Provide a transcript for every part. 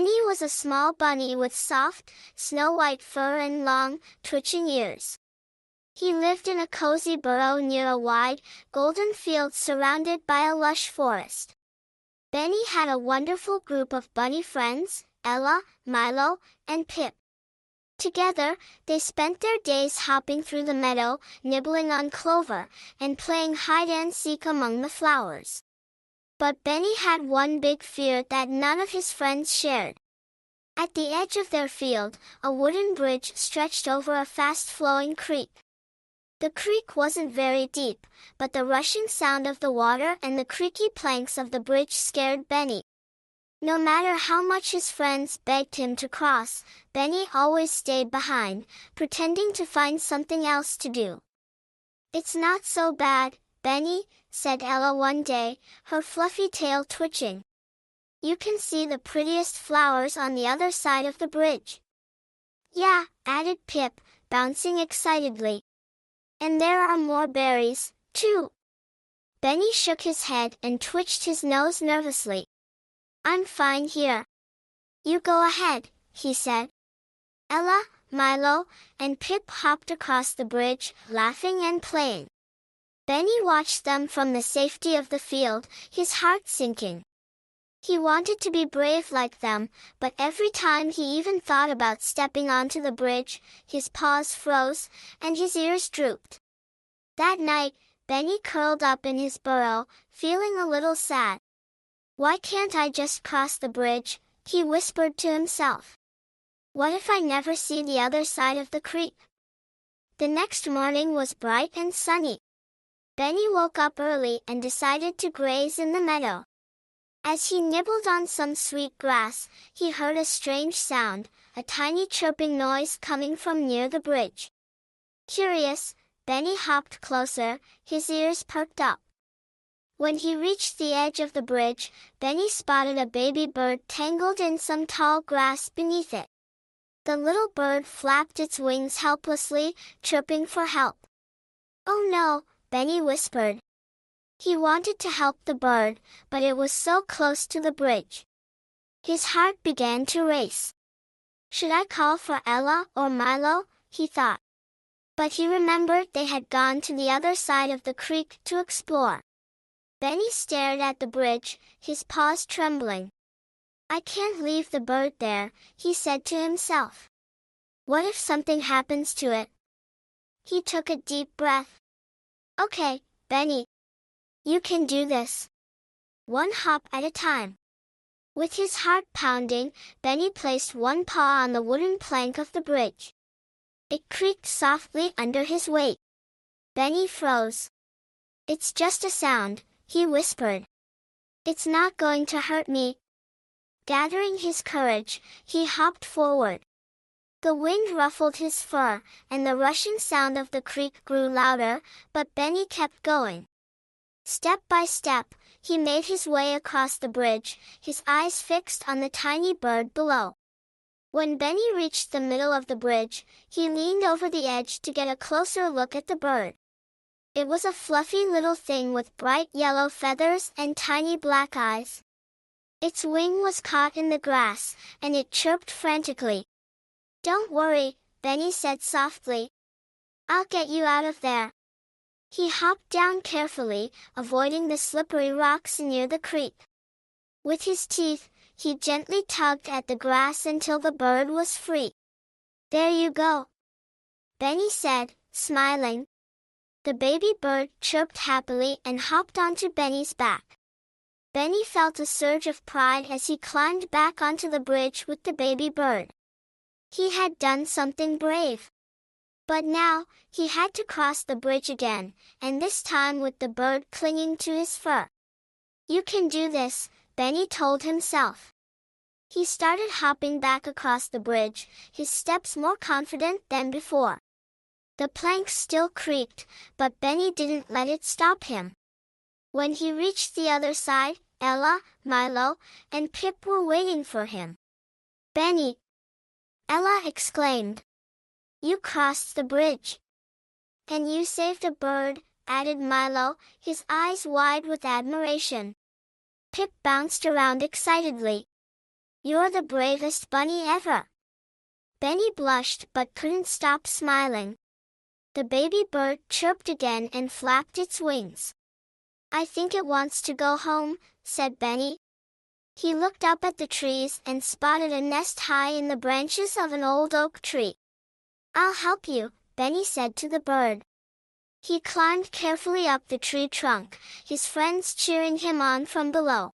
Benny was a small bunny with soft, snow-white fur and long, twitching ears. He lived in a cozy burrow near a wide, golden field surrounded by a lush forest. Benny had a wonderful group of bunny friends, Ella, Milo, and Pip. Together, they spent their days hopping through the meadow, nibbling on clover, and playing hide-and-seek among the flowers. But Benny had one big fear that none of his friends shared. At the edge of their field, a wooden bridge stretched over a fast-flowing creek. The creek wasn't very deep, but the rushing sound of the water and the creaky planks of the bridge scared Benny. No matter how much his friends begged him to cross, Benny always stayed behind, pretending to find something else to do. "It's not so bad, Benny," said Ella one day, her fluffy tail twitching. "You can see the prettiest flowers on the other side of the bridge." "Yeah," added Pip, bouncing excitedly. "And there are more berries, too." Benny shook his head and twitched his nose nervously. "I'm fine here." "You go ahead," he said. Ella, Milo, and Pip hopped across the bridge, laughing and playing. Benny watched them from the safety of the field, his heart sinking. He wanted to be brave like them, but every time he even thought about stepping onto the bridge, his paws froze, and his ears drooped. That night, Benny curled up in his burrow, feeling a little sad. "Why can't I just cross the bridge?" he whispered to himself. "What if I never see the other side of the creek?" The next morning was bright and sunny. Benny woke up early and decided to graze in the meadow. As he nibbled on some sweet grass, he heard a strange sound, a tiny chirping noise coming from near the bridge. Curious, Benny hopped closer, his ears perked up. When he reached the edge of the bridge, Benny spotted a baby bird tangled in some tall grass beneath it. The little bird flapped its wings helplessly, chirping for help. "Oh no," Benny whispered. He wanted to help the bird, but it was so close to the bridge. His heart began to race. "Should I call for Ella or Milo?" he thought. But he remembered they had gone to the other side of the creek to explore. Benny stared at the bridge, his paws trembling. "I can't leave the bird there," he said to himself. "What if something happens to it?" He took a deep breath. "Okay, Benny. You can do this. One hop at a time." With his heart pounding, Benny placed one paw on the wooden plank of the bridge. It creaked softly under his weight. Benny froze. "It's just a sound," he whispered. "It's not going to hurt me." Gathering his courage, he hopped forward. The wind ruffled his fur, and the rushing sound of the creek grew louder, but Benny kept going. Step by step, he made his way across the bridge, his eyes fixed on the tiny bird below. When Benny reached the middle of the bridge, he leaned over the edge to get a closer look at the bird. It was a fluffy little thing with bright yellow feathers and tiny black eyes. Its wing was caught in the grass, and it chirped frantically. "Don't worry," Benny said softly. "I'll get you out of there." He hopped down carefully, avoiding the slippery rocks near the creek. With his teeth, he gently tugged at the grass until the bird was free. "There you go," Benny said, smiling. The baby bird chirped happily and hopped onto Benny's back. Benny felt a surge of pride as he climbed back onto the bridge with the baby bird. He had done something brave. But now, he had to cross the bridge again, and this time with the bird clinging to his fur. "You can do this," Benny told himself. He started hopping back across the bridge, his steps more confident than before. The planks still creaked, but Benny didn't let it stop him. When he reached the other side, Ella, Milo, and Pip were waiting for him. "Benny!" Ella exclaimed. "You crossed the bridge. And you saved a bird," added Milo, his eyes wide with admiration. Pip bounced around excitedly. You're the bravest bunny ever." Benny blushed but couldn't stop smiling. The baby bird chirped again and flapped its wings. "I think it wants to go home," said Benny. He looked up at the trees and spotted a nest high in the branches of an old oak tree. "I'll help you," Benny said to the bird. He climbed carefully up the tree trunk, his friends cheering him on from below.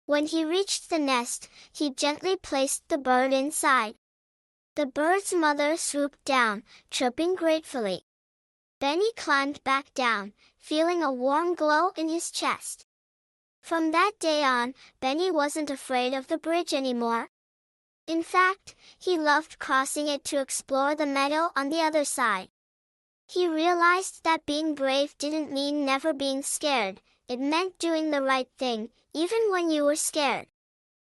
When he reached the nest, he gently placed the bird inside. The bird's mother swooped down, chirping gratefully. Benny climbed back down, feeling a warm glow in his chest. From that day on, Benny wasn't afraid of the bridge anymore. In fact, he loved crossing it to explore the meadow on the other side. He realized that being brave didn't mean never being scared, it meant doing the right thing, even when you were scared.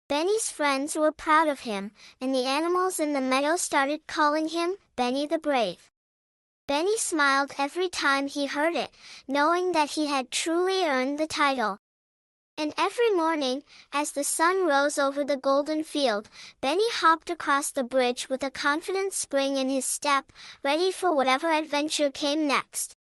Benny's friends were proud of him, and the animals in the meadow started calling him Benny the Brave. Benny smiled every time he heard it, knowing that he had truly earned the title. And every morning, as the sun rose over the golden field, Benny hopped across the bridge with a confident spring in his step, ready for whatever adventure came next.